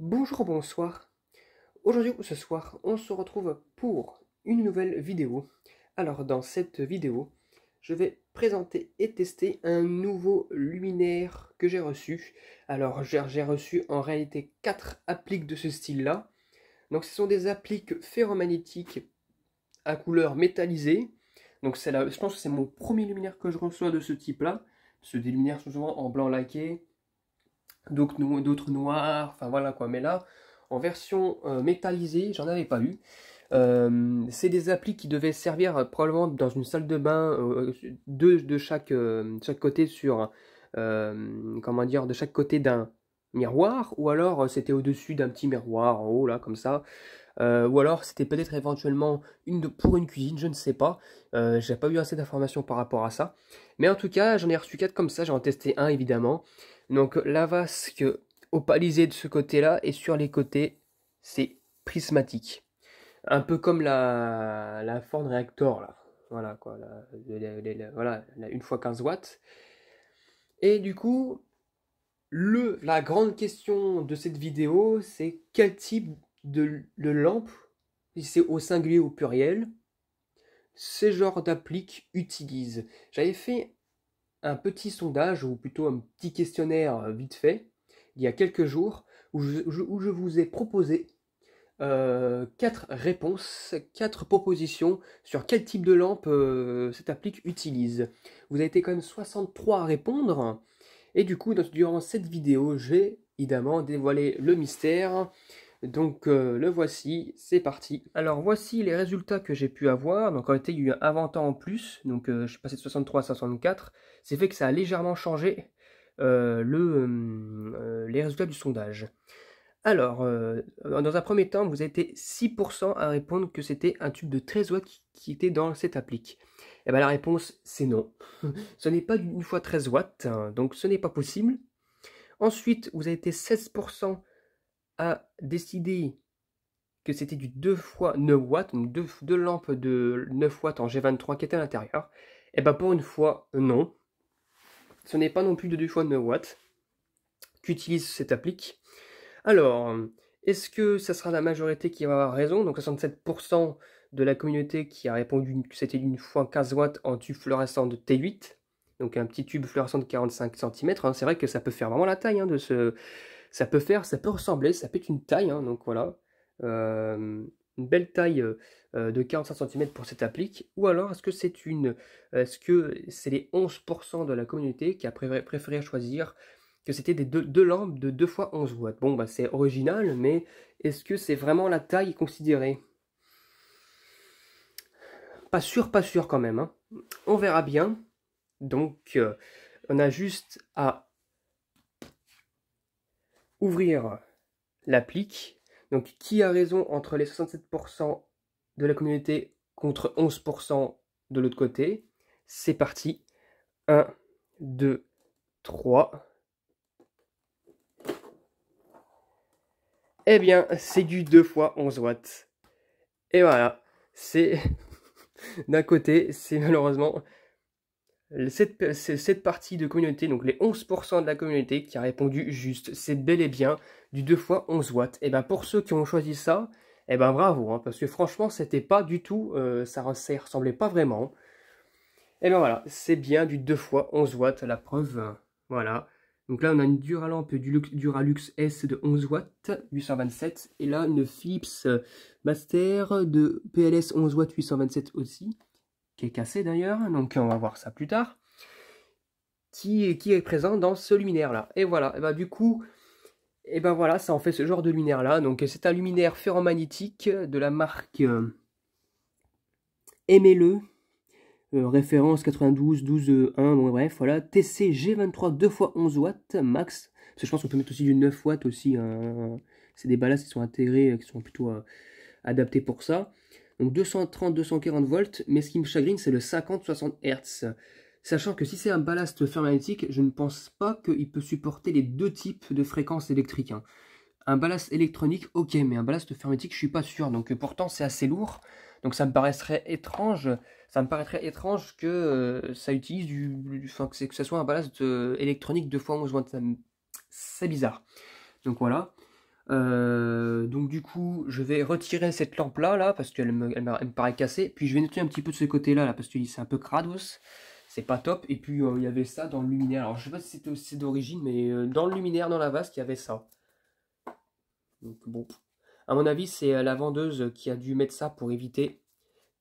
Bonjour, bonsoir. Aujourd'hui ou ce soir, on se retrouve pour une nouvelle vidéo. Alors, dans cette vidéo, je vais présenter et tester un nouveau luminaire que j'ai reçu. Alors, j'ai reçu en réalité 4 appliques de ce style-là. Donc, ce sont des appliques ferromagnétiques à couleur métallisée. Donc, je pense que c'est mon premier luminaire que je reçois de ce type-là. Parce que des luminaires sont souvent en blanc laqué, d'autres noirs, enfin voilà quoi. Mais là, en version métallisée, j'en avais pas eu. C'est des applis qui devaient servir probablement dans une salle de bain, deux de chaque côté sur, comment dire, de chaque côté d'un miroir, ou alors c'était au-dessus d'un petit miroir en haut là comme ça. Ou alors c'était peut-être éventuellement pour une cuisine, je ne sais pas. J'ai pas eu assez d'informations par rapport à ça. Mais en tout cas, j'en ai reçu 4 comme ça, j'en ai testé un évidemment. Donc la vasque opalisée de ce côté-là, et sur les côtés, c'est prismatique. Un peu comme la Ford Reactor là. Voilà quoi, voilà, une fois 15 watts. Et du coup, la grande question de cette vidéo, c'est quel type de lampe, si c'est au singulier ou au pluriel, ces genres d'appliques utilisent. J'avais fait un petit sondage, ou plutôt un petit questionnaire vite fait, il y a quelques jours, où je vous ai proposé 4 réponses, 4 propositions sur quel type de lampe cette applique utilise. Vous avez été quand même 63 à répondre. Et du coup, durant cette vidéo, j'ai évidemment dévoilé le mystère. Donc le voici, c'est parti. Alors voici les résultats que j'ai pu avoir. Donc en réalité, il y a eu un avant-temps en plus. Donc je suis passé de 63 à 64. C'est fait que ça a légèrement changé les résultats du sondage. Alors, dans un premier temps, vous avez été 6% à répondre que c'était un tube de 13 watts qui était dans cette applique. Et bien la réponse, c'est non. Ce n'est pas une fois 13 watts, hein, donc ce n'est pas possible. Ensuite, vous avez été 16% à décider que c'était du 2 fois 9 watts, donc deux lampes de 9 watts en G23 qui étaient à l'intérieur. Et bien pour une fois, non. Ce n'est pas non plus de 2 fois 9 watts qu'utilise cette applique. Alors, est-ce que ça sera la majorité qui va avoir raison? Donc 67% de la communauté qui a répondu que c'était une fois 15 watts en tube fluorescent de T8. Donc un petit tube fluorescent de 45 cm. C'est vrai que ça peut faire vraiment la taille de ce. Ça peut ressembler, ça peut être une taille. Donc voilà. Une belle taille de 45 cm pour cette applique. Ou alors est-ce que c'est les 11% de la communauté qui a préféré choisir que c'était des deux lampes de 2 fois 11 watts. Bon, bah c'est original, mais est-ce que c'est vraiment la taille considérée? Pas sûr quand même, hein. On verra bien. Donc, on a juste à ouvrir l'applique. Donc, qui a raison entre les 67% de la communauté contre 11% de l'autre côté? C'est parti. 1, 2, 3. Eh bien, c'est du 2 fois 11 watts. Et voilà, c'est d'un côté, c'est malheureusement cette partie de communauté, donc les 11% de la communauté qui a répondu juste. C'est bel et bien du 2 fois 11 watts. Et bien pour ceux qui ont choisi ça, et ben bravo, hein, parce que franchement, c'était pas du tout, ça ressemblait pas vraiment. Et ben voilà, c'est bien du 2 fois 11 watts, la preuve, voilà. Donc là, on a une Duralamp Duralux S de 11 watts, 827. Et là, une Philips Master de PLS 11 watts, 827 aussi, qui est cassée d'ailleurs. Donc on va voir ça plus tard. Qui est présent dans ce luminaire-là. Et voilà, et ben du coup, et ben voilà, ça en fait ce genre de luminaire-là. Donc c'est un luminaire ferromagnétique de la marque Aimez-le. Référence 92 12 1, bon bref, voilà, TC G23 2 x 11 watts max, parce que je pense qu'on peut mettre aussi du 9 watts aussi, hein. C'est des ballasts qui sont intégrés, qui sont plutôt adaptés pour ça. Donc 230-240 volts, mais ce qui me chagrine c'est le 50-60 Hz. Sachant que si c'est un ballast ferromagnétique, je ne pense pas qu'il peut supporter les deux types de fréquences électriques, hein. Un ballast électronique, ok, mais un ballast fermétique, je suis pas sûr. Donc pourtant, c'est assez lourd. Donc ça me paraîtrait étrange. Ça me paraîtrait étrange que ça utilise enfin, que ce soit un ballast électronique 2 fois 11 watts. C'est bizarre. Donc voilà. Donc du coup, je vais retirer cette lampe-là, là, parce qu'elle elle me paraît cassée. Puis je vais nettoyer un petit peu de ce côté-là, là, parce que c'est un peu crados. C'est pas top. Et puis il y avait ça dans le luminaire. Alors je sais pas si c'était aussi d'origine, mais dans le luminaire, dans la vasque, il y avait ça. Donc bon, à mon avis, c'est la vendeuse qui a dû mettre ça pour éviter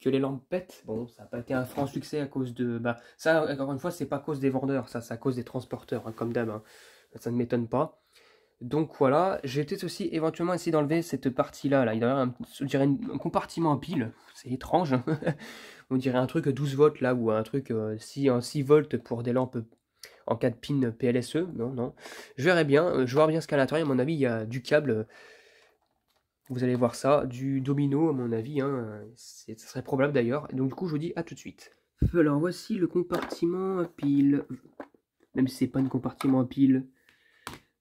que les lampes pètent. Bon, ça n'a pas été un franc succès à cause de... Bah, ça, encore une fois, c'est pas à cause des vendeurs, ça, c'est à cause des transporteurs, hein, comme d'hab. Hein. Ça ne m'étonne pas. Donc voilà, j'ai peut-être aussi éventuellement essayé d'enlever cette partie-là. Là. Il y a on dirait un compartiment à pile. C'est étrange. On dirait un truc 12 volts là, ou un truc 6 volts pour des lampes en 4 pins PLSE. Non, non. Je verrai bien. Je verrai bien ce qu'il y a à l'intérieur. À mon avis, il y a du câble. Vous allez voir ça. Du domino, à mon avis. Hein. Ça serait probable d'ailleurs. Donc du coup, je vous dis à tout de suite. Alors voici le compartiment à pile. Même si c'est pas un compartiment à pile.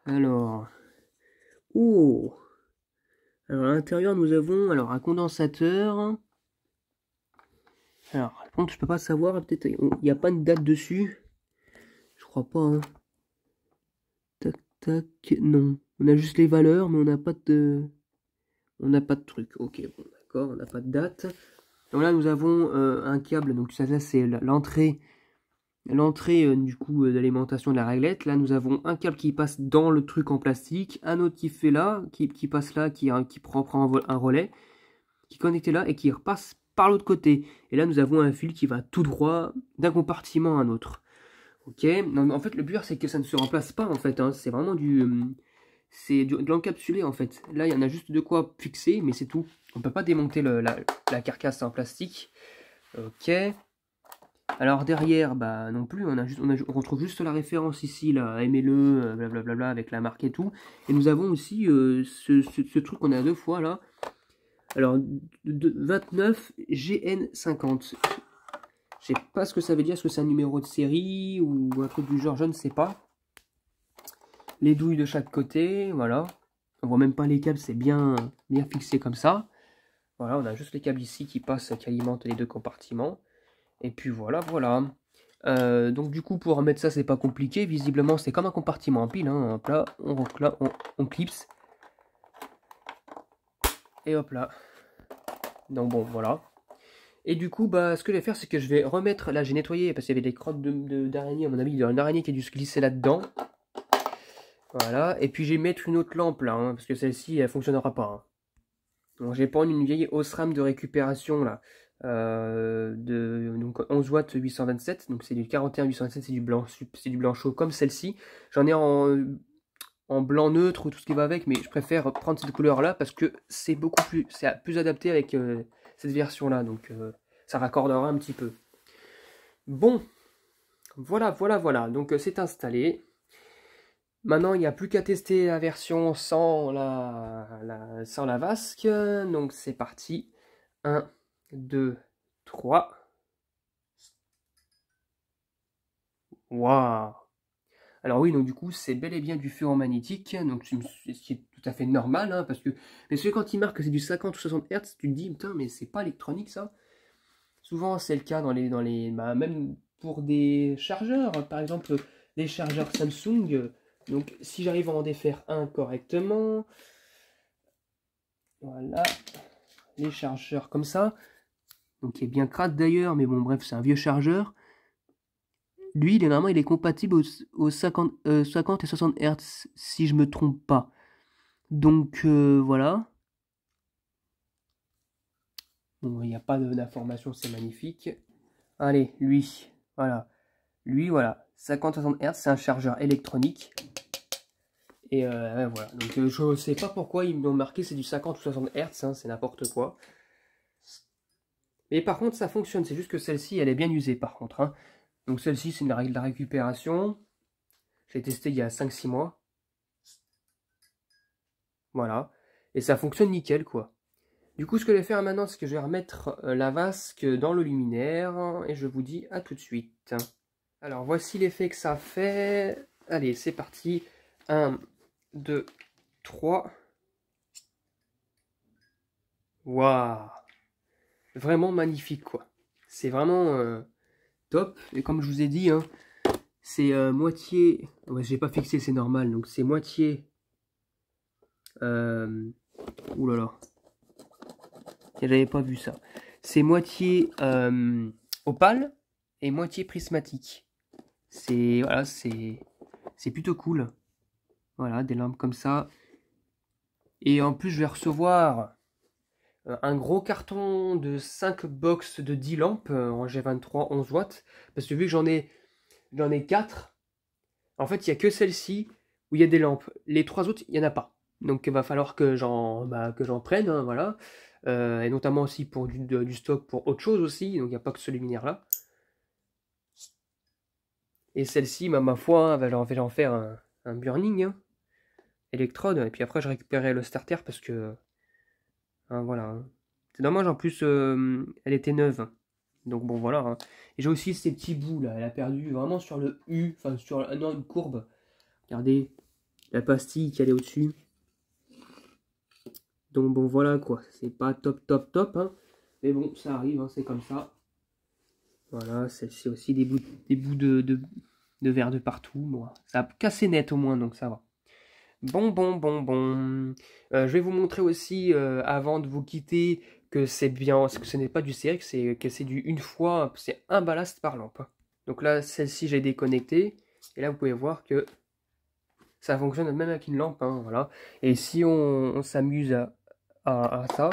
Alors... Oh! Alors à l'intérieur nous avons un condensateur. Alors par contre je peux pas savoir, peut-être il n'y a pas de date dessus. Je crois pas. Hein. Tac tac, non. On a juste les valeurs mais on n'a pas de. On n'a pas de truc. Ok, bon d'accord, on n'a pas de date. Donc là nous avons un câble, donc ça c'est l'entrée. L'entrée du coup d'alimentation de la réglette. Là nous avons un câble qui passe dans le truc en plastique, un autre qui fait là, qui passe là, qui prend un relais, qui est connecté là et qui repasse par l'autre côté. Et là nous avons un fil qui va tout droit d'un compartiment à un autre. Ok, non, en fait le but c'est que ça ne se remplace pas en fait, hein. C'est vraiment de l'encapsulé en fait. Là il y en a juste de quoi fixer mais c'est tout. On ne peut pas démonter la carcasse en plastique. Ok. Alors derrière, bah non plus, on retrouve juste la référence ici, là, aimez-le, blablabla, avec la marque et tout. Et nous avons aussi ce truc qu'on a deux fois là. Alors, 29 GN50. Je sais pas ce que ça veut dire, est-ce que c'est un numéro de série ou un truc du genre, je ne sais pas. Les douilles de chaque côté, voilà. On voit même pas les câbles, c'est bien fixé comme ça. Voilà, on a juste les câbles ici qui passent, qui alimentent les deux compartiments. Et puis voilà. Donc du coup pour remettre ça c'est pas compliqué, visiblement c'est comme un compartiment en pile, hein. Hop là, on clipse. Et hop là. Donc bon voilà. Et du coup bah ce que je vais faire c'est que je vais remettre, là j'ai nettoyé parce qu'il y avait des crottes d'araignée, à mon avis il y a une araignée qui a dû se glisser là-dedans. Voilà, et puis je vais mettre une autre lampe là, hein, parce que celle-ci elle fonctionnera pas. Hein. Donc j'ai prendre une vieille Osram de récupération là. Donc 11 watts 827, donc c'est du 41 827, c'est du blanc chaud comme celle-ci. J'en ai en blanc neutre ou tout ce qui va avec, mais je préfère prendre cette couleur là parce que c'est plus adapté avec cette version là, donc ça raccordera un petit peu. Bon, voilà, donc c'est installé. Maintenant, il n'y a plus qu'à tester la version sans la vasque, donc c'est parti. 1, 2, 3. Waouh! Alors oui, donc du coup, c'est bel et bien du ferromagnétique, donc ce qui est tout à fait normal, hein, parce que quand il marque que c'est du 50 ou 60 Hz, tu te dis, putain, mais c'est pas électronique ça? Souvent, c'est le cas bah, même pour des chargeurs, par exemple, les chargeurs Samsung. Donc, si j'arrive à en défaire un correctement, voilà, les chargeurs comme ça, donc il est bien crade d'ailleurs, mais bon, bref, c'est un vieux chargeur. Lui, normalement, il est compatible aux 50 et 60 Hz, si je me trompe pas. Donc, voilà. Bon, il n'y a pas d'information, c'est magnifique. Allez, lui, voilà. Lui, voilà, 50-60 Hz, c'est un chargeur électronique. Et voilà, donc je sais pas pourquoi ils m'ont marqué c'est du 50 ou 60 Hz, hein, c'est n'importe quoi. Mais par contre, ça fonctionne, c'est juste que celle-ci, elle est bien usée par contre. Hein. Donc celle-ci, c'est une règle de la récupération. Je l'ai testé il y a 5-6 mois. Voilà. Et ça fonctionne nickel, quoi. Du coup, ce que je vais faire maintenant, c'est que je vais remettre la vasque dans le luminaire. Et je vous dis à tout de suite. Alors, voici l'effet que ça fait. Allez, c'est parti. 1, 2, 3. Waouh! Vraiment magnifique, quoi. C'est vraiment top. Et comme je vous ai dit, hein, c'est moitié... Ouais, j'ai pas fixé, c'est normal. Donc, c'est moitié Ouh là là. J'avais pas vu ça. C'est moitié opale et moitié prismatique. Voilà, c'est plutôt cool. Voilà, des lampes comme ça. Et en plus, je vais recevoir un gros carton de 5 box de 10 lampes en G23 11 watts. Parce que vu que j'en ai 4, en fait, il n'y a que celle-ci où il y a des lampes. Les 3 autres, il n'y en a pas. Donc il va falloir que j'en prenne, hein, voilà. Et notamment aussi pour du stock pour autre chose aussi. Donc il n'y a pas que ce luminaire-là. Et celle-ci, ma foi, hein, je vais en faire un burning, hein, électrode. Et puis après, je récupérerai le starter parce que... hein, voilà. Hein. C'est dommage, en plus, elle était neuve. Donc bon, voilà. Hein. Et j'ai aussi ces petits bouts là. Elle a perdu vraiment sur le U, enfin sur une courbe. Regardez la pastille qui allait au-dessus. Donc bon, voilà quoi. C'est pas top, top, top. Hein. Mais bon, ça arrive, hein, c'est comme ça. Voilà, celle-ci aussi, des bouts de verre de partout. Bon, ça a cassé net au moins, donc ça va. Bon. Je vais vous montrer aussi, avant de vous quitter, que c'est bien, que ce n'est pas du CX, que c'est du une fois, c'est un ballast par lampe. Donc là, celle-ci, j'ai déconnecté. Et là, vous pouvez voir que ça fonctionne même avec une lampe. Hein, voilà. Et si on s'amuse à ça,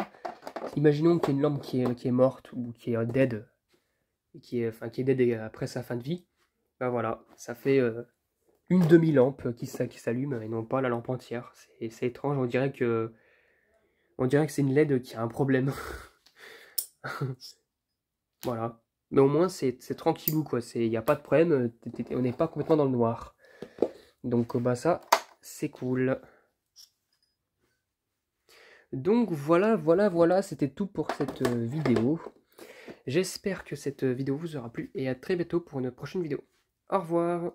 imaginons qu'il y a une lampe qui est morte ou qui est dead, qui est dead après sa fin de vie. Ben voilà, ça fait une demi-lampe qui s'allume et non pas la lampe entière. C'est étrange, on dirait que c'est une LED qui a un problème. Voilà. Mais au moins c'est tranquillou quoi, il n'y a pas de problème, on n'est pas complètement dans le noir. Donc bah ça, c'est cool. Donc voilà, c'était tout pour cette vidéo. J'espère que cette vidéo vous aura plu et à très bientôt pour une prochaine vidéo. Au revoir.